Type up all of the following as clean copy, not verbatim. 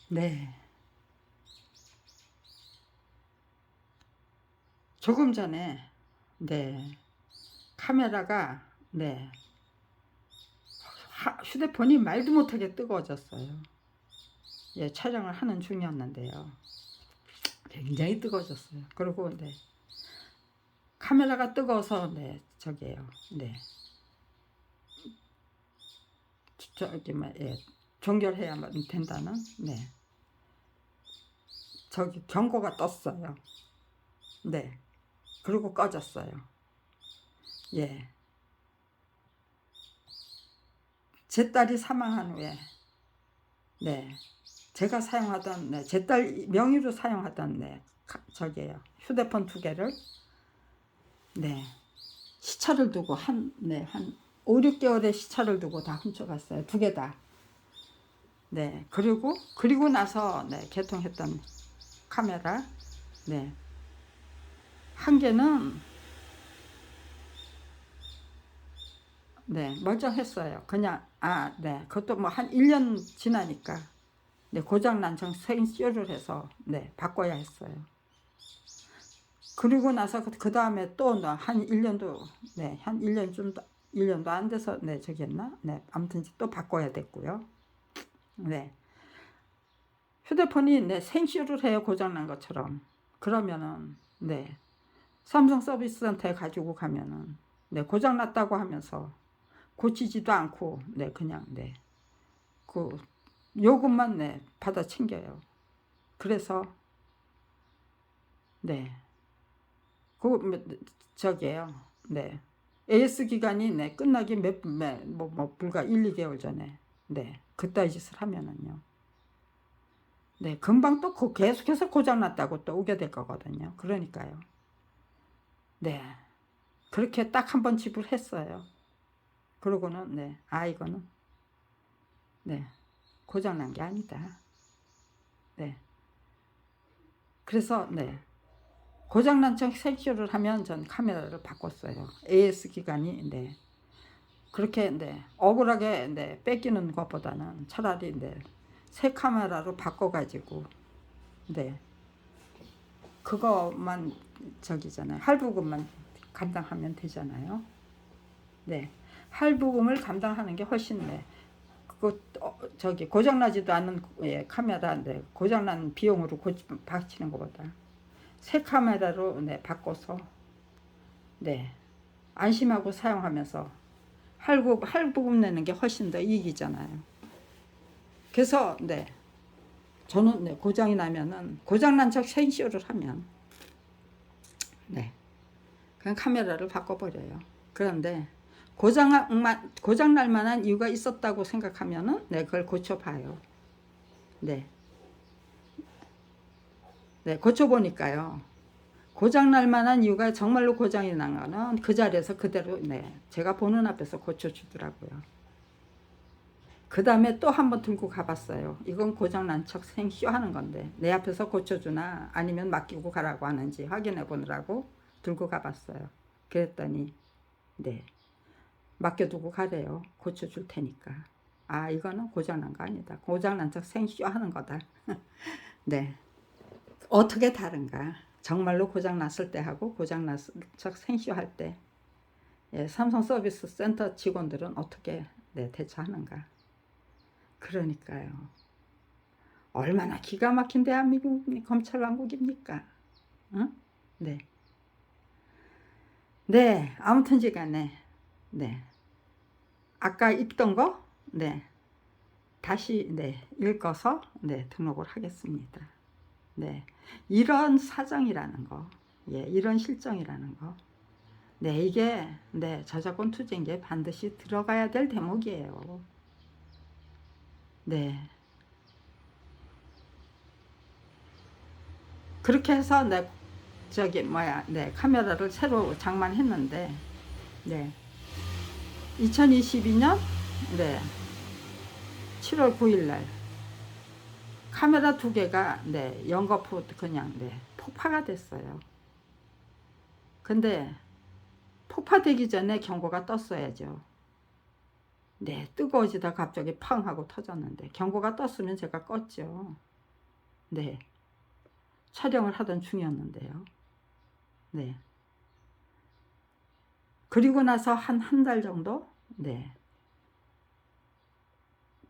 네. 조금 전에 네. 카메라가 네. 휴대폰이 말도 못하게 뜨거워졌어요. 예, 촬영을 하는 중이었는데요. 굉장히 뜨거워졌어요. 그리고 네. 카메라가 뜨거워서 네, 저기에요. 네. 저기 뭐 예. 종결해야만 된다는 네. 저기 경고가 떴어요. 네. 그리고 꺼졌어요. 예. 제 딸이 사망한 후에 네. 제가 사용하던 네. 제 딸 명의로 사용하던 네. 저기에요. 휴대폰 2개를 네. 시차를 두고 한 5, 6개월의 시차를 두고 다 훔쳐갔어요. 2개 다. 네. 그리고 나서 네. 개통했던 카메라 네. 한 개는 네. 멀쩡했어요. 그냥 네. 그것도 뭐 한 1년 지나니까 네. 고장난 정 생쇼를 해서 네. 바꿔야 했어요. 그리고 나서 그 다음에 또 한 1년도 네. 한 1년 좀 1년도 안 돼서 네. 저기 했나? 네. 아무튼 또 바꿔야 됐고요. 네. 휴대폰이 네. 생쇼를 해요. 고장난 것처럼. 그러면은 네. 삼성 서비스 센터에 가지고 가면은 네. 고장났다고 하면서 고치지도 않고 네. 그냥 네. 그 요금만 네. 받아 챙겨요. 그래서 네. 저기에요. 네. AS 기간이 네. 끝나기 불과 1, 2개월 전에 네. 그따위 짓을 하면은요. 네. 금방 또 계속해서 고장났다고 또 오게 될 거거든요. 그러니까요. 네. 그렇게 딱 한 번 지불했어요. 그러고는 네. 이거는 네. 고장난 게 아니다. 네. 그래서 네. 고장난 척 생쇼를 하면 전 카메라를 바꿨어요. AS 기간이 네. 그렇게 네. 억울하게 네. 뺏기는 것보다는 차라리 네. 새 카메라로 바꿔가지고 네. 그거만 저기잖아요. 할부금만 감당하면 되잖아요. 네. 할부금을 감당하는 게 훨씬 네. 그거 저기 고장나지도 않는 예, 카메라인데 고장난 비용으로 바치는 것보다 새 카메라로 네, 바꿔서 네. 안심하고 사용하면서 할부금 내는 게 훨씬 더 이익이잖아요. 그래서 네. 저는 네, 고장이 나면은 고장난 척 생쇼를 하면 네. 그냥 카메라를 바꿔버려요. 그런데 고장날 만한 이유가 있었다고 생각하면은 네, 그걸 고쳐봐요. 네. 네, 고쳐보니까요. 고장날 만한 이유가 정말로 고장이 난 거는 그 자리에서 그대로 네, 제가 보는 앞에서 고쳐주더라고요. 그 다음에 또 한 번 들고 가봤어요. 이건 고장난 척 생쇼 하는 건데 내 앞에서 고쳐주나 아니면 맡기고 가라고 하는지 확인해 보느라고 들고 가봤어요. 그랬더니 네, 맡겨두고 가래요. 고쳐줄 테니까. 이거는 고장난 거 아니다. 고장난 척 생쇼 하는 거다. 네. 어떻게 다른가? 정말로 고장났을 때 하고 고장났을 척 생쇼 할 때. 예, 삼성 서비스 센터 직원들은 어떻게 네, 대처하는가? 그러니까요. 얼마나 기가 막힌 대한민국 검찰 왕국입니까? 응? 네. 네, 아무튼지간에 네. 아까 읽던 거 네. 다시 네, 읽어서 네, 등록을 하겠습니다. 네. 이런 사정이라는 거. 예, 이런 실정이라는 거. 네, 이게 네, 저작권 투쟁에 반드시 들어가야 될 대목이에요. 네. 그렇게 해서 네, 네, 카메라를 새로 장만했는데 네. 2022년 네. 7월 9일 날 카메라 2개가 네, 연거푸 그냥 네, 폭파가 됐어요. 근데 폭파되기 전에 경고가 떴어야죠. 네, 뜨거워지다 갑자기 팡 하고 터졌는데 경고가 떴으면 제가 껐죠. 네, 촬영을 하던 중이었는데요. 네. 그리고 나서 한 달 정도, 네,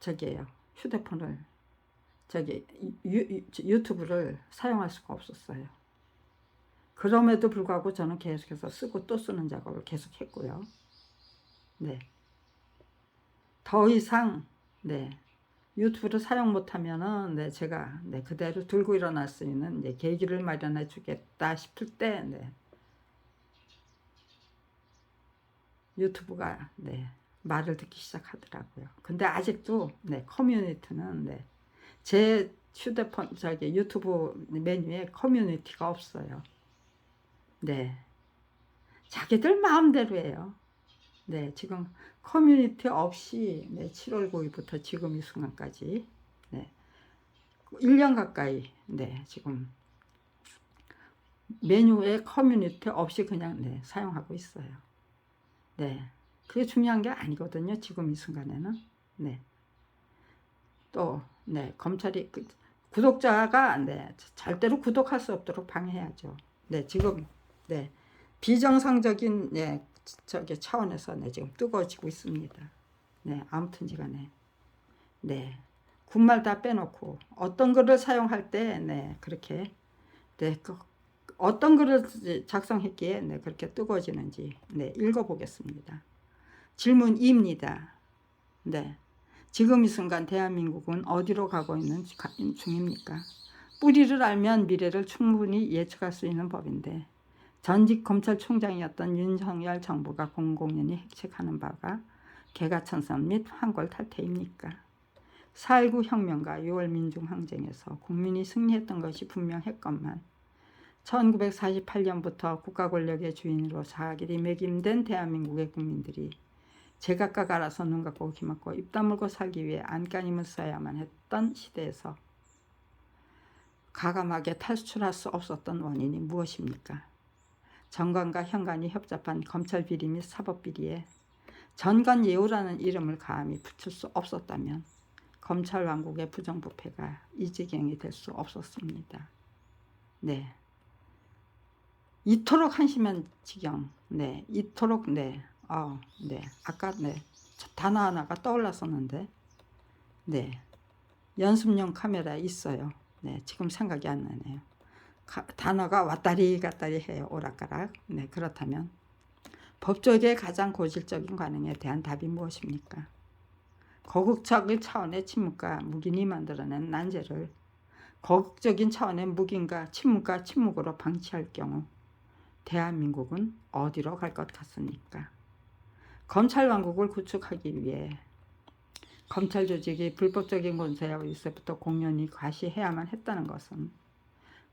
저기에요. 휴대폰을, 저기, 유튜브를 사용할 수가 없었어요. 그럼에도 불구하고 저는 계속해서 쓰고 또 쓰는 작업을 계속 했고요. 네. 더 이상, 네, 유튜브를 사용 못하면은, 네, 제가, 네, 그대로 들고 일어날 수 있는, 이제 계기를 마련해 주겠다 싶을 때, 네, 유튜브가, 네, 말을 듣기 시작하더라고요. 근데 아직도, 네, 커뮤니티는, 네, 제 휴대폰, 저기 유튜브 메뉴에 커뮤니티가 없어요. 네, 자기들 마음대로 해요. 네, 지금 커뮤니티 없이, 네, 7월 9일부터 지금 이 순간까지, 네, 1년 가까이, 네, 지금 메뉴에 커뮤니티 없이 그냥, 네, 사용하고 있어요. 네, 그게 중요한 게 아니거든요. 지금 이 순간에는. 네, 또, 네, 검찰이 구독자가, 네, 절대로 구독할 수 없도록 방해해야죠. 네, 지금, 네, 비정상적인, 네, 저기 차원에서, 네, 지금 뜨거워지고 있습니다. 네, 아무튼지 간에, 네, 군말 다 빼놓고 어떤 글을 사용할 때, 네, 그렇게, 네, 어떤 글을 작성했기에, 네, 그렇게 뜨거워지는지, 네, 읽어보겠습니다. 질문 2입니다. 네, 지금 이 순간 대한민국은 어디로 가고 있는 중입니까? 뿌리를 알면 미래를 충분히 예측할 수 있는 법인데, 전직 검찰총장이었던 윤석열 정부가 공공연히 핵책하는 바가 개가천선 및 황골탈퇴입니까? 4.19 혁명과 6월 민중항쟁에서 국민이 승리했던 것이 분명했건만 1948년부터 국가 권력의 주인으로 자기들이 매김된 대한민국의 국민들이 제각각 알아서 눈 감고 귀 막고 입 다물고 살기 위해 안간힘을 써야만 했던 시대에서 가감하게 탈출할 수 없었던 원인이 무엇입니까? 정관과 현관이 협잡한 검찰 비리 및 사법 비리에 전관 예우라는 이름을 감히 붙일 수 없었다면 검찰 왕국의 부정부패가 이 지경이 될 수 없었습니다. 네, 이토록 한심한 지경, 네, 이토록, 네, 네, 아까, 네, 단어 하나가 떠올랐었는데, 네, 연습용 카메라 있어요. 네, 지금 생각이 안 나네요. 단어가 왔다리 갔다리 해요. 오락가락. 네, 그렇다면 법조계의 가장 고질적인 관행에 대한 답이 무엇입니까? 거국적인 차원의 침묵과 묵인이 만들어낸 난제를 거국적인 차원의 묵인과 침묵과 침묵으로 방치할 경우 대한민국은 어디로 갈 것 같습니까? 검찰 왕국을 구축하기 위해 검찰 조직이 불법적인 권세와 일세부터 공연히 과시해야만 했다는 것은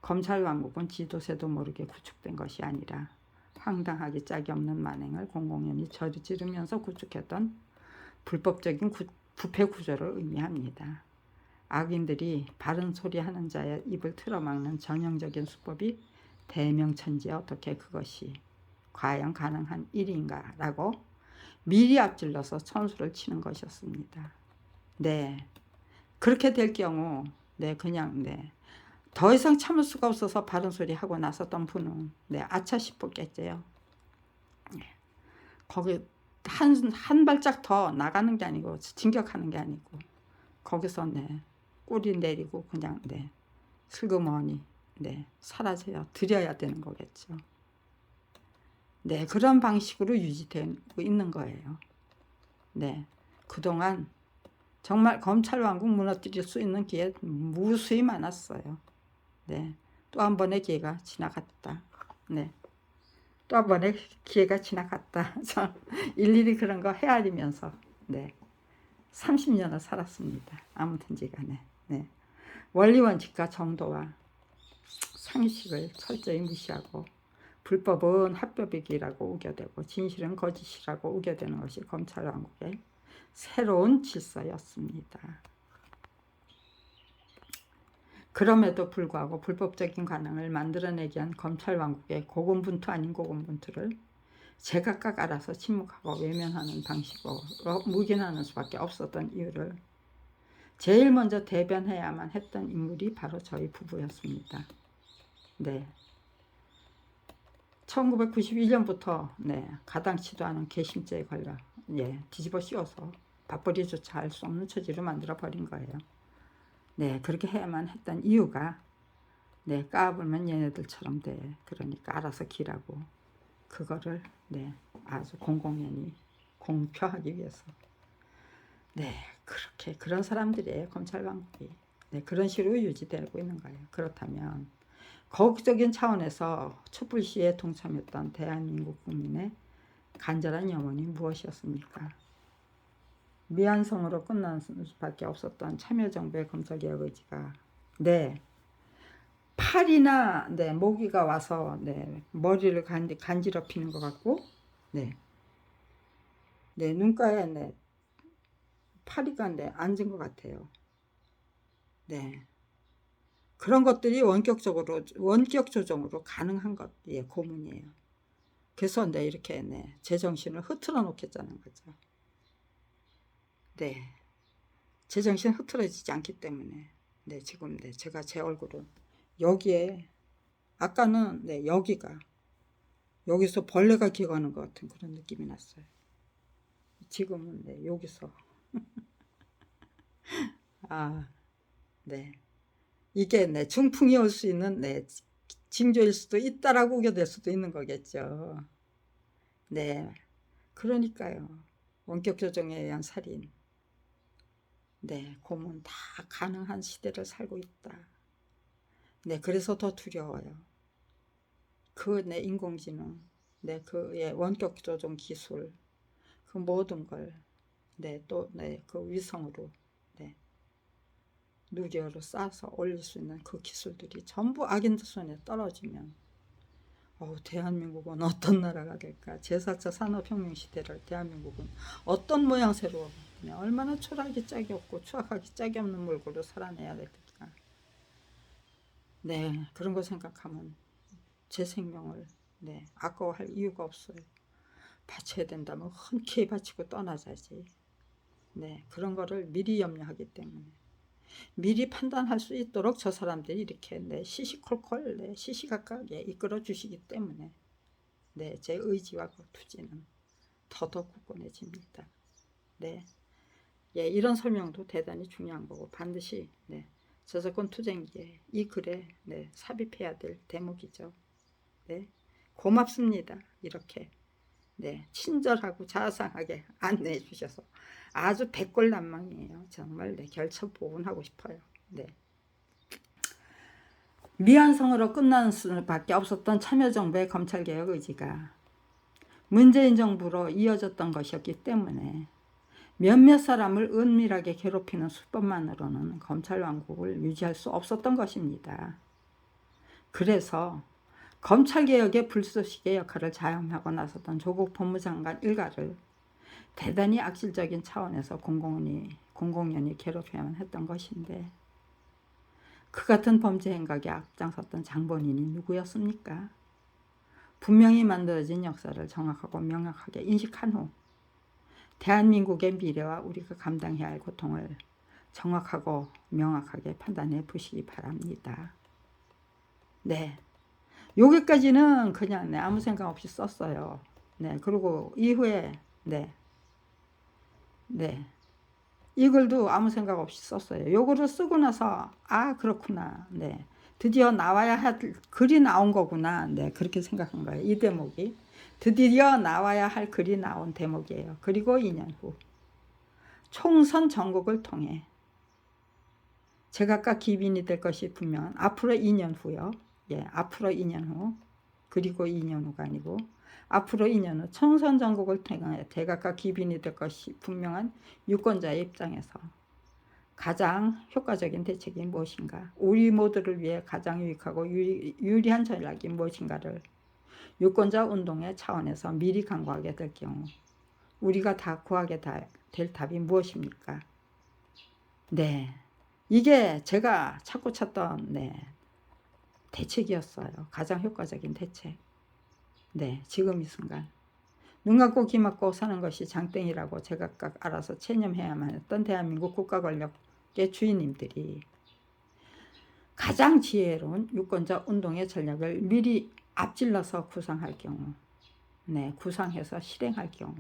검찰 왕국은 지도새도 모르게 구축된 것이 아니라 황당하기 짝이 없는 만행을 공공연히 저지르면서 구축했던 불법적인 부패 구조를 의미합니다. 악인들이 바른 소리 하는 자의 입을 틀어막는 전형적인 수법이 대명천지에 어떻게 그것이 과연 가능한 일인가 라고 미리 앞질러서 천수를 치는 것이었습니다. 네, 그렇게 될 경우, 네, 그냥, 네, 더 이상 참을 수가 없어서 바른 소리 하고 나섰던 분은, 네, 아차 싶었겠지요. 네, 거기 한 발짝 더 나가는 게 아니고 진격하는 게 아니고 거기서, 네, 꼬리 내리고 그냥, 네, 슬그머니, 네, 사라져야 드려야 되는 거겠죠. 네, 그런 방식으로 유지되고 있는 거예요. 네, 그동안 정말 검찰 왕국 무너뜨릴 수 있는 기회 무수히 많았어요. 네, 또 한 번의 기회가 지나갔다. 네, 또 한 번의 기회가 지나갔다. 저 일일이 그런 거 헤아리면서, 네, 30년을 살았습니다. 아무튼지 간에. 네, 원리 원칙과 정도와 상식을 철저히 무시하고 불법은 합법이라고 우겨대고 진실은 거짓이라고 우겨대는 것이 검찰 왕국의 새로운 질서였습니다. 그럼에도 불구하고 불법적인 관행을 만들어내기 위한 검찰 왕국의 고군분투 아닌 고군분투를 제각각 알아서 침묵하고 외면하는 방식으로 묵인하는 수밖에 없었던 이유를 제일 먼저 대변해야만 했던 인물이 바로 저희 부부였습니다. 네. 1991년부터 네, 가당치도 않은 괘씸죄에 걸려 뒤집어 씌워서 밥벌이조차 할 수 없는 처지로 만들어 버린 거예요. 네, 그렇게 해야만 했던 이유가 네, 까불면 얘네들처럼 돼. 그러니까 알아서 기라고. 그거를 네, 아주 공공연히 공표하기 위해서 네, 그렇게 그런 사람들이에요. 검찰 방법이. 네, 그런 식으로 유지되고 있는 거예요. 그렇다면 거국적인 차원에서 촛불 시위에 동참했던 대한민국 국민의 간절한 염원이 무엇이었습니까? 미완성으로 끝날 수밖에 없었던 참여정부의 검찰개혁 의지가 네, 팔이나 네, 모기가 와서 네, 머리를 간지럽히는 것 같고 네, 네 눈가에 네, 파리가 네, 앉은 것 같아요. 네. 그런 것들이 원격 조정으로 가능한 것, 예, 고문이에요. 그래서 네, 이렇게 네, 제정신을 흐트러 놓겠다는 거죠. 네. 제정신 흐트러지지 않기 때문에 네, 지금 네, 제가 제 얼굴은 여기에 아까는 네, 여기서 벌레가 기어가는 것 같은 그런 느낌이 났어요. 지금은 네, 여기서 아, 네. 이게 네, 중풍이 올 수 있는 네, 징조일 수도 있다라고 우겨댈 수도 있는 거겠죠. 네, 그러니까요. 원격 조정에 의한 살인, 네, 고문 다 가능한 시대를 살고 있다. 네, 그래서 더 두려워요. 그 네, 인공지능, 네, 그 예, 원격 조정 기술, 그 모든 걸, 네, 또 네, 그 위성으로, 네, 누리어로 쌓아서 올릴 수 있는 그 기술들이 전부 악인들 손에 떨어지면 대한민국은 어떤 나라가 될까? 제4차 산업혁명 시대를 대한민국은 어떤 모양새로 얼마나 초라하기 짝이 없고 추악하기 짝이 없는 몰골로 살아내야 될까? 네, 그런 거 생각하면 제 생명을 네, 아까워할 이유가 없어요. 바쳐야 된다면 흔쾌히 바치고 떠나자지. 네, 그런 거를 미리 염려하기 때문에 미리 판단할 수 있도록 저 사람들이 이렇게 네, 시시콜콜 네, 시시각각에 이끌어 주시기 때문에 네, 제 의지와 그 투지는 더더욱 굳건해집니다. 네, 예, 이런 설명도 대단히 중요한 거고 반드시 네, 저작권 투쟁기에 이 글에 네, 삽입해야 될 대목이죠. 네, 고맙습니다. 이렇게 네, 친절하고 자상하게 안내해 주셔서 아주 백골난망이에요. 정말 네, 결첩보훈하고 싶어요. 네. 미완성으로 끝나는 수밖에 없었던 참여정부의 검찰개혁 의지가 문재인 정부로 이어졌던 것이었기 때문에 몇몇 사람을 은밀하게 괴롭히는 수법만으로는 검찰 왕국을 유지할 수 없었던 것입니다. 그래서 검찰개혁의 불쏘시개 역할을 자임하고 나섰던 조국 법무장관 일가를 대단히 악질적인 차원에서 공공연히 괴롭혀야만 했던 것인데 그 같은 범죄 행각에 앞장섰던 장본인이 누구였습니까? 분명히 만들어진 역사를 정확하고 명확하게 인식한 후 대한민국의 미래와 우리가 감당해야 할 고통을 정확하고 명확하게 판단해 보시기 바랍니다. 네, 여기까지는 그냥 네, 아무 생각 없이 썼어요. 네, 그리고 이후에 네, 이 글도 아무 생각 없이 썼어요. 요거를 쓰고 나서 그렇구나. 네, 드디어 나와야 할 글이 나온 거구나. 네, 그렇게 생각한 거예요. 이 대목이 드디어 나와야 할 글이 나온 대목이에요. 그리고 2년 후 총선 전국을 통해 제각각 기빈이 될 것이 분명한 앞으로 2년 후요. 예, 앞으로 2년 후 그리고 2년 후가 아니고 앞으로 2년 후 총선 전국을 통해 제각각 기빈이 될 것이 분명한 유권자의 입장에서 가장 효과적인 대책이 무엇인가, 우리 모두를 위해 가장 유익하고 유리한 전략이 무엇인가를 유권자 운동의 차원에서 미리 강구하게 될 경우 우리가 다 구하게 될 답이 무엇입니까? 네, 이게 제가 찾고 찾던 네, 대책이었어요. 가장 효과적인 대책. 네, 지금 이 순간 눈 감고 귀 막고 사는 것이 장땡이라고 제각각 알아서 체념해야만 했던 대한민국 국가 권력 주인님들이 가장 지혜로운 유권자 운동의 전략을 미리 앞질러서 구상할 경우, 네, 구상해서 실행할 경우,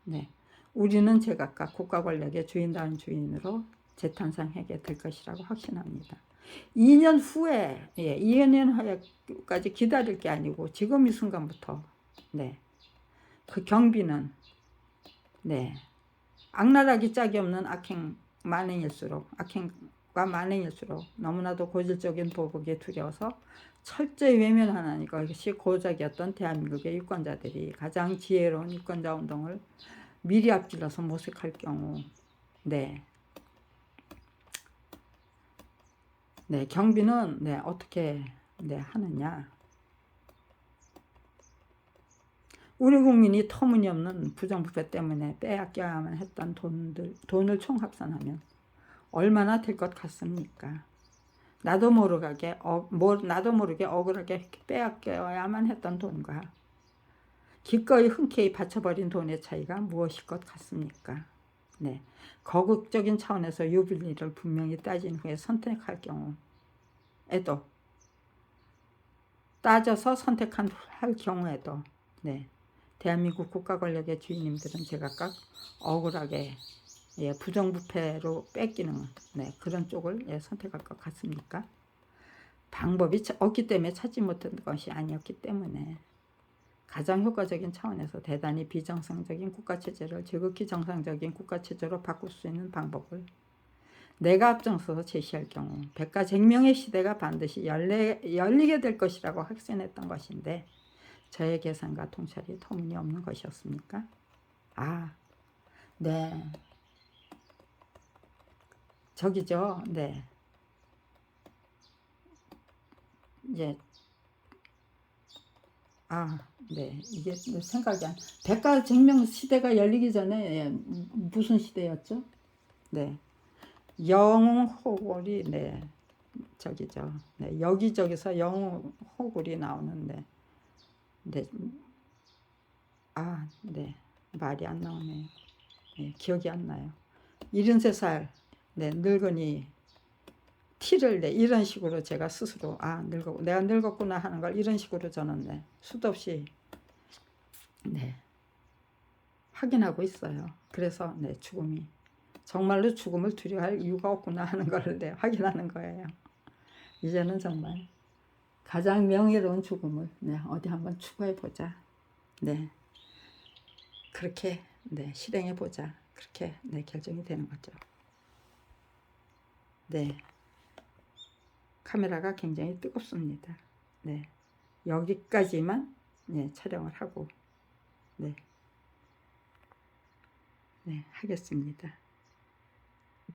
네, 우리는 제각각 국가 권력의 주인다운 주인으로 재탄생하게 될 것이라고 확신합니다. 2년 후에, 2년 후에까지 기다릴 게 아니고 지금 이 순간부터, 네, 그 경비는, 네, 악랄하기 짝이 없는 악행과 만행일수록 너무나도 고질적인 보복에 두려워서 철저히 외면하는 것이 고작이었던 대한민국의 유권자들이 가장 지혜로운 유권자 운동을 미리 앞질러서 모색할 경우, 네, 경비는 어떻게 하느냐. 우리 국민이 터무니없는 부정부패 때문에 빼앗겨야만 했던 돈을 총합산하면 얼마나 될 것 같습니까? 나도 모르게 억울하게 빼앗겨야만 했던 돈과 기꺼이 흔쾌히 바쳐버린 돈의 차이가 무엇일 것 같습니까? 네, 거국적인 차원에서 유불리를 분명히 따진 후에 선택할 경우에도, 따져서 할 경우에도, 네, 대한민국 국가 권력의 주인님들은 제각각 억울하게 부정부패로 뺏기는 그런 쪽을 선택할 것 같습니까? 방법이 없기 때문에 찾지 못한 것이 아니었기 때문에 가장 효과적인 차원에서 대단히 비정상적인 국가체제를 지극히 정상적인 국가체제로 바꿀 수 있는 방법을 내가 앞장서서 제시할 경우 백가쟁명의 시대가 반드시 열리게 될 것이라고 확신했던 것인데 저의 계산과 통찰이 터무니없는 것이었습니까? 네. 저기죠. 네. 이제 네. 이게 생각이 안. 백가쟁명 시대가 열리기 전에 무슨 시대였죠? 네. 영웅호굴이 저기죠. 네. 여기저기서 영웅호굴이 나오는데 네. 네. 말이 안 나오네요. 네. 기억이 안 나요. 73살 늙은이 티를 이런 식으로 제가 스스로 내가 늙었구나 하는 걸 이런 식으로 저는 수도 없이 확인하고 있어요. 그래서 정말로 죽음을 두려워할 이유가 없구나 하는 걸 확인하는 거예요. 이제는 정말 가장 명예로운 죽음을 어디 한번 추구해 보자. 그렇게 실행해 보자. 그렇게 결정이 되는 거죠. 카메라가 굉장히 뜨겁습니다. 여기까지만 촬영을 하고 하겠습니다.